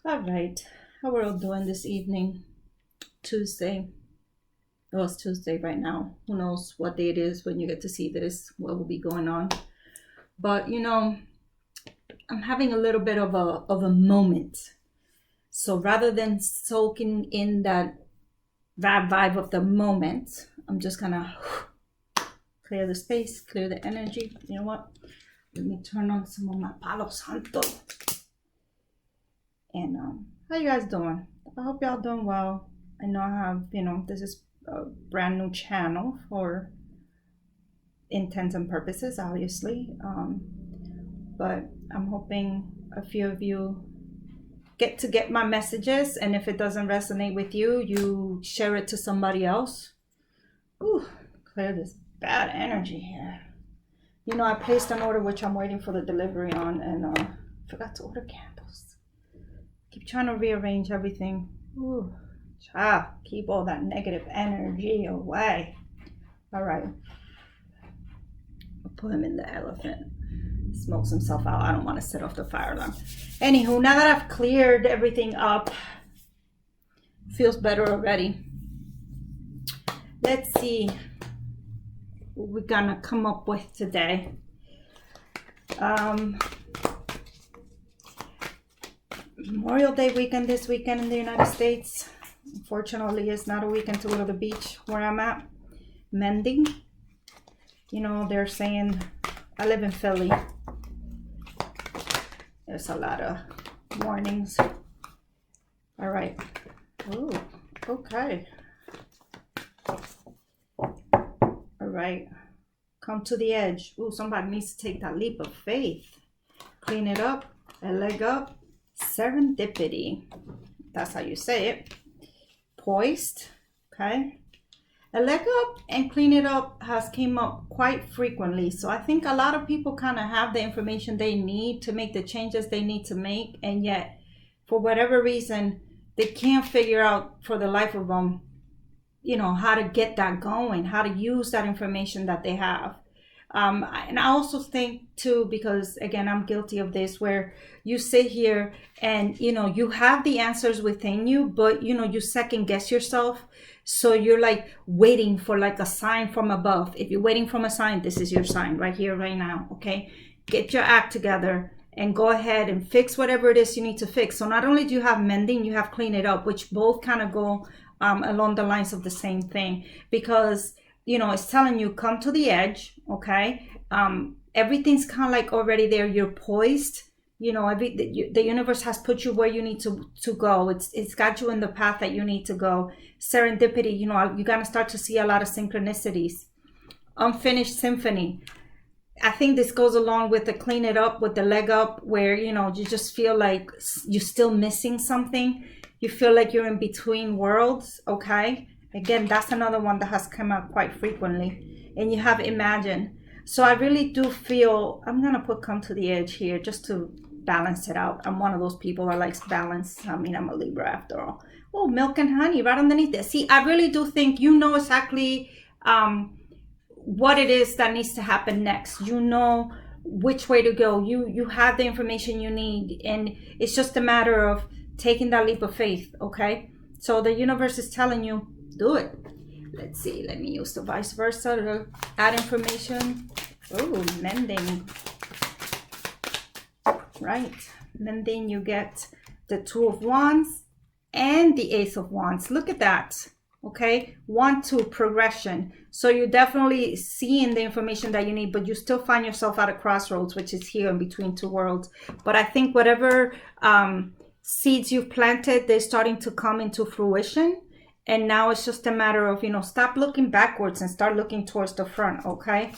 All right, how we're all doing this evening? Tuesday. Well, it's Tuesday right now. Who knows what day it is when you get to see this, what will be going on. But I'm having a little bit of a moment. So rather than soaking in that vibe of the moment, I'm just gonna clear the space, clear the energy. You know what? Let me turn on some of my Palo Santo. And how you guys doing? I hope y'all doing well. I know I have, this is a brand new channel for intents and purposes, obviously. But I'm hoping a few of you get my messages, and if it doesn't resonate with you, you share it to somebody else. Ooh, clear this bad energy here. I placed an order which I'm waiting for the delivery on, and forgot to order candles. Keep trying to rearrange everything. Ooh, keep all that negative energy away. All right. I'll put him in the elephant. Smokes himself out. I don't want to set off the fire alarm. Anywho, now that I've cleared everything up, feels better already. Let's see what we're gonna come up with today. Memorial Day weekend this weekend in the United States. Unfortunately, it's not a weekend to go to the beach where I'm at. Mending. They're saying, I live in Philly. There's a lot of warnings. All right. Ooh, okay. All right. Come to the edge. Ooh, somebody needs to take that leap of faith. Clean it up. A leg up. Serendipity. That's how you say it. Poised. Okay. A leg up and clean it up has came up quite frequently. So I think a lot of people kind of have the information they need to make the changes they need to make. And yet, for whatever reason, they can't figure out for the life of them, how to get that going, how to use that information that they have. And I also think too, because again, I'm guilty of this, where you sit here and, you have the answers within you, but, you second guess yourself. So you're like waiting for like a sign from above. If you're waiting from a sign, this is your sign right here, right now. Okay. Get your act together and go ahead and fix whatever it is you need to fix. So not only do you have mending, you have clean it up, which both kind of go along the lines of the same thing, because it's telling you come to the edge. Okay. Everything's kind of like already there. You're poised. The universe has put you where you need to go. It's got you in the path that you need to go. Serendipity, you're gonna start to see a lot of synchronicities. Unfinished symphony. I think this goes along with the clean it up, with the leg up, where you just feel like you're still missing something. You feel like you're in between worlds. Okay. Again, that's another one that has come out quite frequently. And you have imagine. So I really do feel, I'm going to put come to the edge here just to balance it out. I'm one of those people that likes balance. I mean, I'm a Libra after all. Oh, milk and honey right underneath this. See, I really do think exactly what it is that needs to happen next. You know which way to go. You have the information you need. And it's just a matter of taking that leap of faith, okay? So the universe is telling you, do it. Let's see, let me use the vice versa to add information. Oh, mending. Right. Mending, you get the Two of Wands and the Ace of Wands. Look at that. Okay. 1, 2, progression. So you're definitely seeing the information that you need, but you still find yourself at a crossroads, which is here in between two worlds. But I think whatever seeds you've planted, they're starting to come into fruition. And now it's just a matter of, stop looking backwards and start looking towards the front, okay?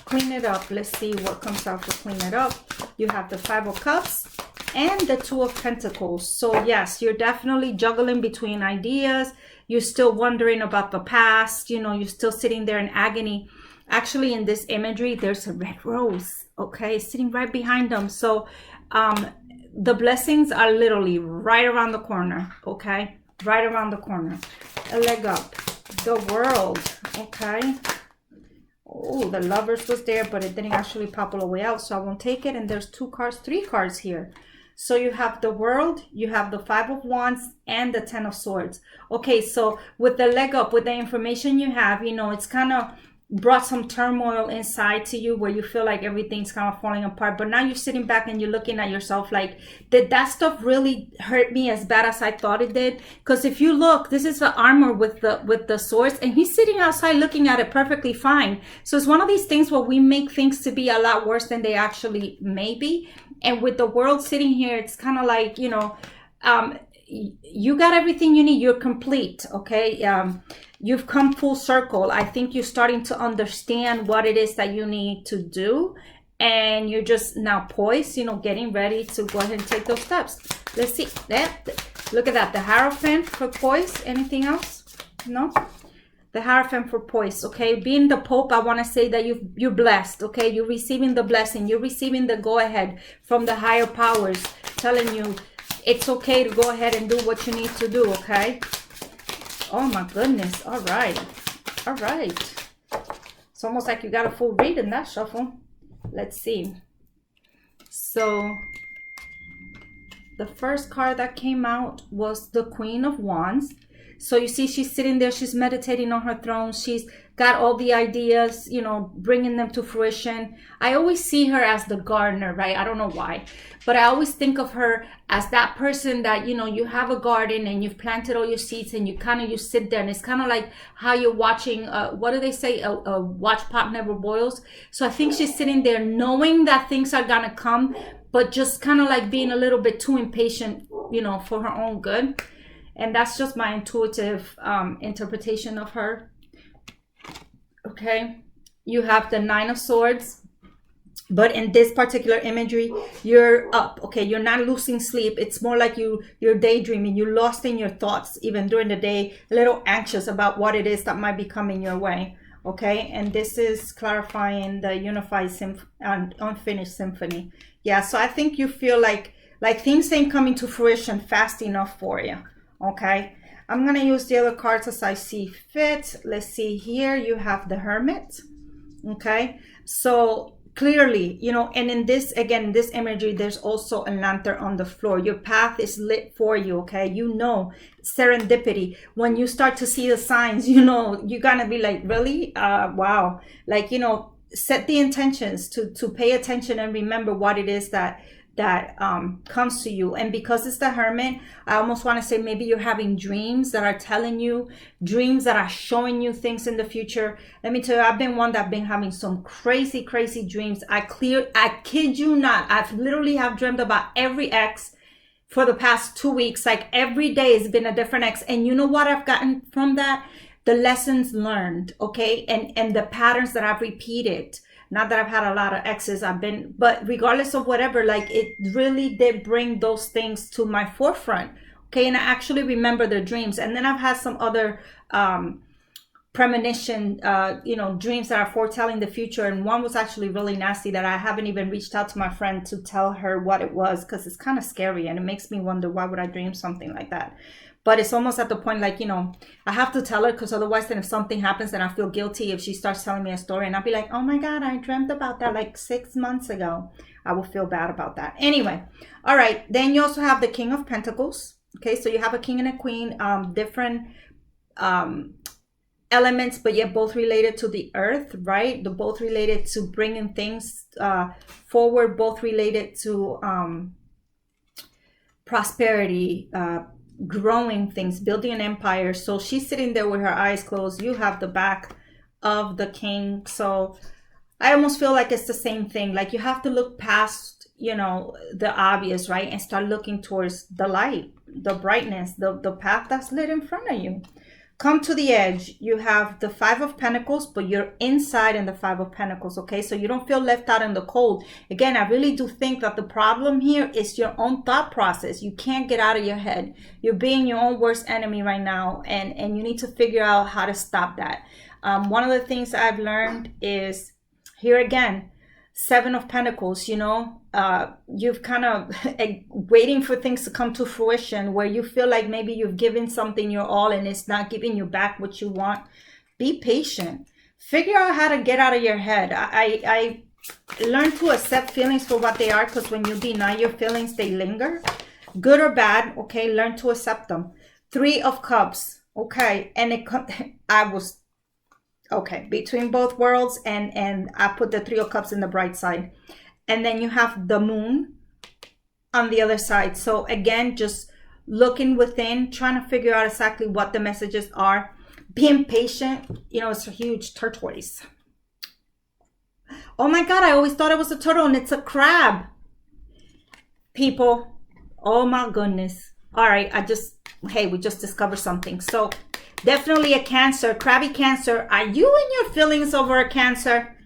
Clean it up. Let's see what comes out to clean it up. You have the 5 of Cups and the 2 of Pentacles. So yes, you're definitely juggling between ideas. You're still wondering about the past. You're still sitting there in agony. Actually, in this imagery, there's a red rose, okay? Sitting right behind them. So the blessings are literally right around the corner, okay? Right around the corner. A leg up. The World. Okay. Oh, the Lovers was there, but it didn't actually pop all the way out, so I won't take it. And there's 2 cards, 3 cards here. So you have the World, you have the Five of Wands, and the Ten of Swords. Okay, so with the leg up, with the information you have, you know, it's kind of brought some turmoil inside to you where you feel like everything's kind of falling apart. But now you're sitting back and you're looking at yourself like, did that stuff really hurt me as bad as I thought it did? Because if you look, this is the armor with the swords, and he's sitting outside looking at it perfectly fine. So it's one of these things where we make things to be a lot worse than they actually may be. And with the World sitting here, it's kind of like, you know, you got everything you need. You're complete. Okay. You've come full circle. I think you're starting to understand what it is that you need to do. And you're just now poised, you know, getting ready to go ahead and take those steps. Let's see. Look at that. The Hierophant for poise. Anything else? No? The Hierophant for poise. Okay. Being the Pope, I want to say that you're blessed. Okay. You're receiving the blessing. You're receiving the go ahead from the higher powers telling you it's okay to go ahead and do what you need to do. Okay. Oh my goodness. All right. All right. It's almost like you got a full read in that shuffle. Let's see. So the first card that came out was the Queen of Wands. So you see she's sitting there, she's meditating on her throne. She's got all the ideas, you know, bringing them to fruition. I always see her as the gardener, right? I don't know why, but I always think of her as that person that, you know, you have a garden and you've planted all your seeds and you sit there, and it's kind of like how you're watching, what do they say? A watch pot never boils. So I think she's sitting there knowing that things are gonna come, but just kind of like being a little bit too impatient, you know, for her own good. And that's just my intuitive interpretation of her. Okay, you have the Nine of Swords, but in this particular imagery, you're up. Okay, you're not losing sleep. It's more like you're daydreaming. You're lost in your thoughts, even during the day, a little anxious about what it is that might be coming your way. Okay, and this is clarifying the unified and unfinished symphony. Yeah, so I think you feel like things ain't coming to fruition fast enough for you. Okay, I'm gonna use the other cards as I see fit. Let's see here. You have the Hermit. Okay, so clearly, you know, and in this, again, this imagery, there's also a lantern on the floor. Your path is lit for you. Okay, you know, serendipity. When you start to see the signs, you know, you're gonna be like, really? Wow. Like, you know, set the intentions to pay attention and remember what it is that comes to you. And because it's the Hermit, I almost want to say maybe you're having dreams that are telling you, dreams that are showing you things in the future. Let me tell you, I've been one that's been having some crazy dreams. I kid you not, I've literally have dreamt about every ex for the past 2 weeks. Like every day has been a different ex. And you know what I've gotten from that? The lessons learned, okay? And the patterns that I've repeated. Not that I've had a lot of exes, but regardless of whatever, like it really did bring those things to my forefront. Okay, and I actually remember their dreams. And then I've had some other premonition, you know, dreams that are foretelling the future. And one was actually really nasty that I haven't even reached out to my friend to tell her what it was, because it's kind of scary and it makes me wonder, why would I dream something like that? But it's almost at the point, like, you know, I have to tell her, because otherwise then if something happens, then I feel guilty if she starts telling me a story and I'll be like, oh my God, I dreamt about that like 6 months ago. I will feel bad about that. Anyway, all right. Then you also have the King of Pentacles. Okay, so you have a king and a queen, different elements, but yet both related to the earth, right? They're both related to bringing things forward, both related to prosperity, growing things, building an empire. So she's sitting there with her eyes closed. You have the back of the king. So I almost feel like it's the same thing. Like you have to look past, you know, the obvious, right? And start looking towards the light, the brightness, the path that's lit in front of you. Come to the edge. You have the Five of Pentacles, but you're inside in the Five of Pentacles, okay? So you don't feel left out in the cold. Again, I really do think that the problem here is your own thought process. You can't get out of your head. You're being your own worst enemy right now, and you need to figure out how to stop that. One of the things I've learned is, here again, Seven of Pentacles, you know, you've kind of waiting for things to come to fruition where you feel like maybe you've given something your all and it's not giving you back what you want. Be patient. Figure out how to get out of your head. I Learn to accept feelings for what they are, because when you deny your feelings, they linger. Good or bad, okay? Learn to accept them. 3 of Cups, okay? And I was, okay, between both worlds, and I put the 3 of Cups in the bright side. And then you have the Moon on the other side. So again, just looking within, trying to figure out exactly what the messages are. Being patient, you know, it's a huge turquoise. Oh my God, I always thought it was a turtle and it's a crab. People, oh my goodness. All right, hey, we just discovered something. So definitely a Cancer, crabby Cancer. Are you in your feelings over a Cancer?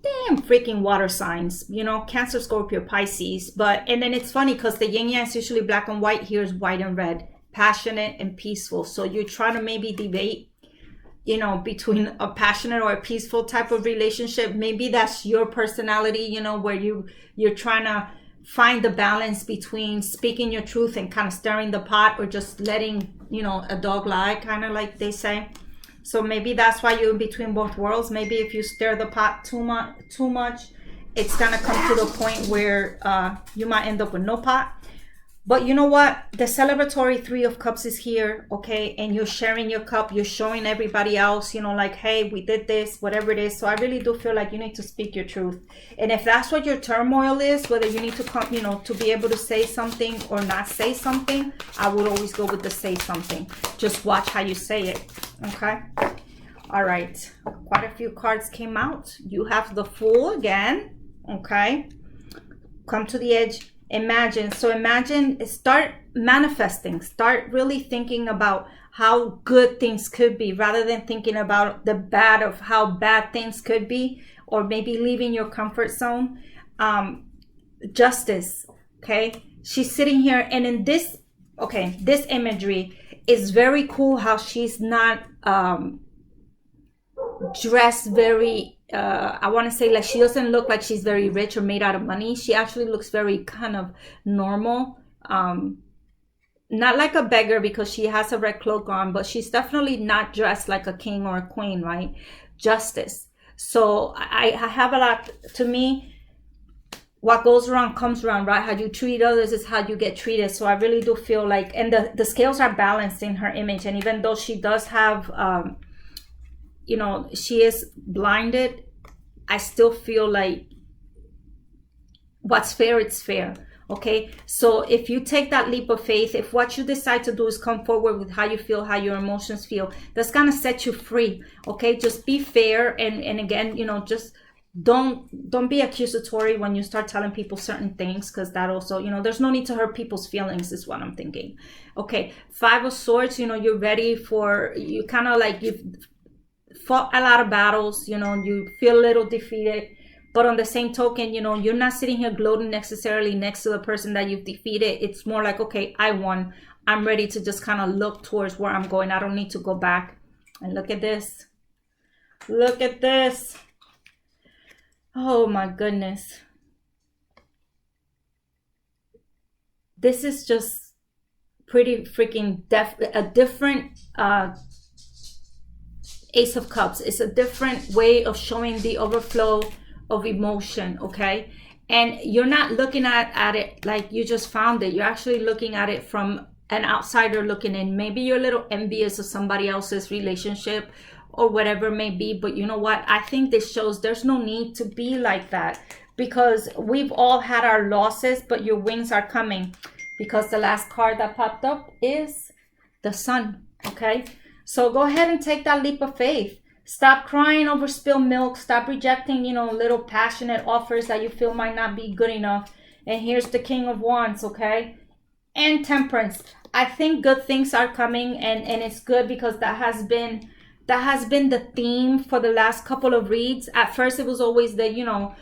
Damn freaking water signs, you know, Cancer, Scorpio, Pisces. And then it's funny because the yin yang is usually black and white. Here is white and red, passionate and peaceful. So you're trying to maybe debate, you know, between a passionate or a peaceful type of relationship. Maybe that's your personality, you know, where you're trying to find the balance between speaking your truth and kind of stirring the pot, or just letting, you know, a dog lie, kind of like they say. So maybe that's why you're in between both worlds. Maybe if you stir the pot too much, it's gonna come to the point where you might end up with no pot. But you know what? The celebratory 3 of Cups is here, okay? And you're sharing your cup. You're showing everybody else, you know, like, hey, we did this, whatever it is. So I really do feel like you need to speak your truth. And if that's what your turmoil is, whether you need to come, you know, to be able to say something or not say something, I would always go with the say something. Just watch how you say it, okay? All right. Quite a few cards came out. You have the Fool again, okay? Come to the edge. Imagine. So imagine, start manifesting, start really thinking about how good things could be, rather than thinking about the bad of how bad things could be, or maybe leaving your comfort zone. Justice, okay? She's sitting here, and in this, okay, this imagery is very cool, how she's not dressed very, I want to say, like, she doesn't look like she's very rich or made out of money. She actually looks very kind of normal. Not like a beggar, because she has a red cloak on, but she's definitely not dressed like a king or a queen, right? Justice. So I have a lot, to me, what goes around comes around, right? How you treat others is how you get treated. So I really do feel like, and the scales are balanced in her image. And even though she does have, you know, she is blinded, I still feel like what's fair, it's fair, okay? So if you take that leap of faith, if what you decide to do is come forward with how you feel, how your emotions feel, that's gonna set you free, okay? Just be fair, and again, you know, just don't be accusatory when you start telling people certain things, because that also, you know, there's no need to hurt people's feelings, is what I'm thinking. Okay, 5 of Swords, you know, you're ready for, you kind of like, you've fought a lot of battles, you know, you feel a little defeated, but on the same token, you know, you're not sitting here gloating necessarily next to the person that you've defeated. It's more like, okay, I won. I'm ready to just kind of look towards where I'm going. I don't need to go back. And look at this. Look at this. Oh my goodness. This is just pretty freaking a different Ace of Cups. It's a different way of showing the overflow of emotion, okay? And you're not looking at it like you just found it. You're actually looking at it from an outsider looking in. Maybe you're a little envious of somebody else's relationship or whatever it may be, but you know what? I think this shows there's no need to be like that, because we've all had our losses, but your wings are coming, because the last card that popped up is the Sun, okay? So go ahead and take that leap of faith. Stop crying over spilled milk. Stop rejecting, you know, little passionate offers that you feel might not be good enough. And here's the King of Wands, okay? And Temperance. I think good things are coming, and it's good, because that has been the theme for the last couple of reads. At first, it was always the, you know,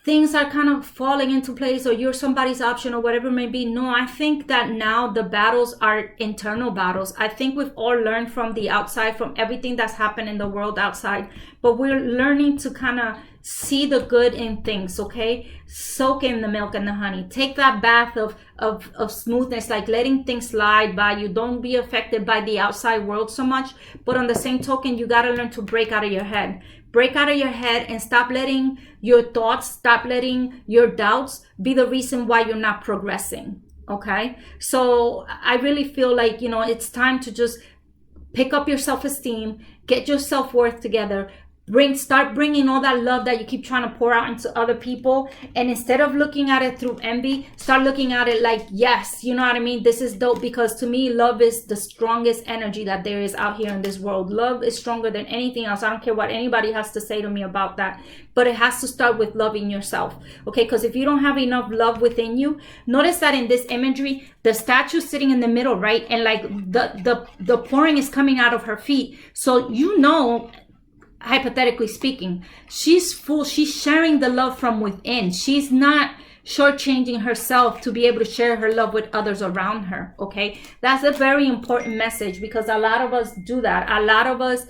things are kind of falling into place, or you're somebody's option, or whatever it may be. No, I think that now the battles are internal battles. I think we've all learned from the outside, from everything that's happened in the world outside, but we're learning to kind of see the good in things, okay? Soak in the milk and the honey. Take that bath of smoothness, like letting things slide by you. Don't be affected by the outside world so much, but on the same token, you got to learn to break out of your head. Break out of your head and stop letting your thoughts, stop letting your doubts be the reason why you're not progressing. Okay? So I really feel like, you know, it's time to just pick up your self-esteem, get your self-worth together, start bringing all that love that you keep trying to pour out into other people. And instead of looking at it through envy, start looking at it like, yes, you know what I mean? This is dope, because to me, love is the strongest energy that there is out here in this world. Love is stronger than anything else. I don't care what anybody has to say to me about that, but it has to start with loving yourself. Okay, because if you don't have enough love within you, notice that in this imagery, the statue sitting in the middle, right? And like the pouring is coming out of her feet. So you know, hypothetically speaking, she's full, she's sharing the love from within. She's not shortchanging herself to be able to share her love with others around her. Okay, that's a very important message, because a lot of us do that. A lot of us,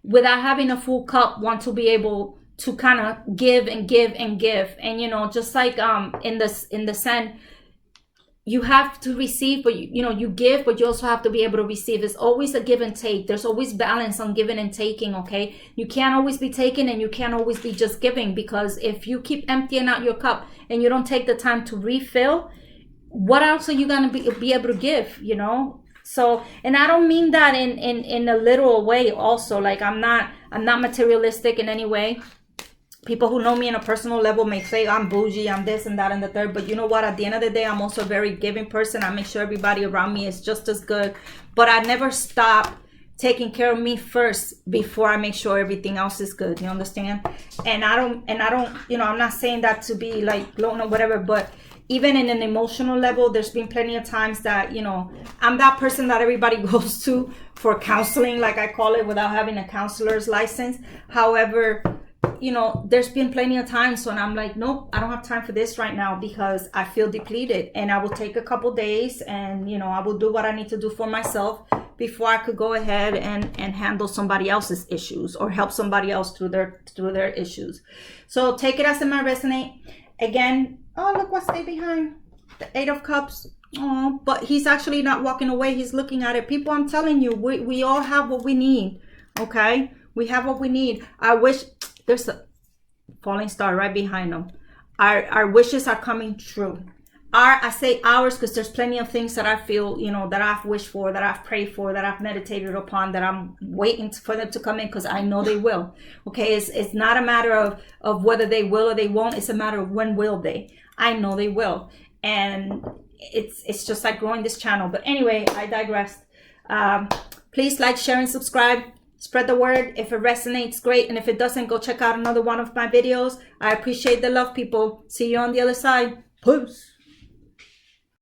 without having a full cup, want to be able to kind of give and give and give. And you know, just like in the Zen, you have to receive, but you know, you give, but you also have to be able to receive. It's always a give and take. There's always balance on giving and taking. Okay, you can't always be taking, and you can't always be just giving, because if you keep emptying out your cup and you don't take the time to refill, what else are you gonna be able to give? You know. So, and I don't mean that in a literal way. Also, like I'm not materialistic in any way. People who know me on a personal level may say I'm bougie, I'm this and that and the third, but you know what? At the end of the day, I'm also a very giving person. I make sure everybody around me is just as good, but I never stop taking care of me first before I make sure everything else is good. You understand? And I don't, you know, I'm not saying that to be like blown or whatever, but even in an emotional level, there's been plenty of times that, you know, I'm that person that everybody goes to for counseling, like I call it, without having a counselor's license. However, you know, there's been plenty of times when I'm like, nope, I don't have time for this right now, because I feel depleted, and I will take a couple days and, you know, I will do what I need to do for myself before I could go ahead and handle somebody else's issues or help somebody else through their issues. So take it as it might resonate. Again, oh, look what stayed behind. The Eight of Cups. Oh, but he's actually not walking away. He's looking at it. People, I'm telling you, we all have what we need. Okay? We have what we need. I wish... There's a falling star right behind them. Our wishes are coming true. I say ours because there's plenty of things that I feel, you know, that I've wished for, that I've prayed for, that I've meditated upon, that I'm waiting for them to come in, because I know they will. Okay, it's not a matter of whether they will or they won't. It's a matter of when will they. I know they will, and it's just like growing this channel. But anyway, I digressed. Please like, share, and subscribe. Spread the word. If it resonates, great. And if it doesn't, go check out another one of my videos. I appreciate the love, people. See you on the other side. Peace.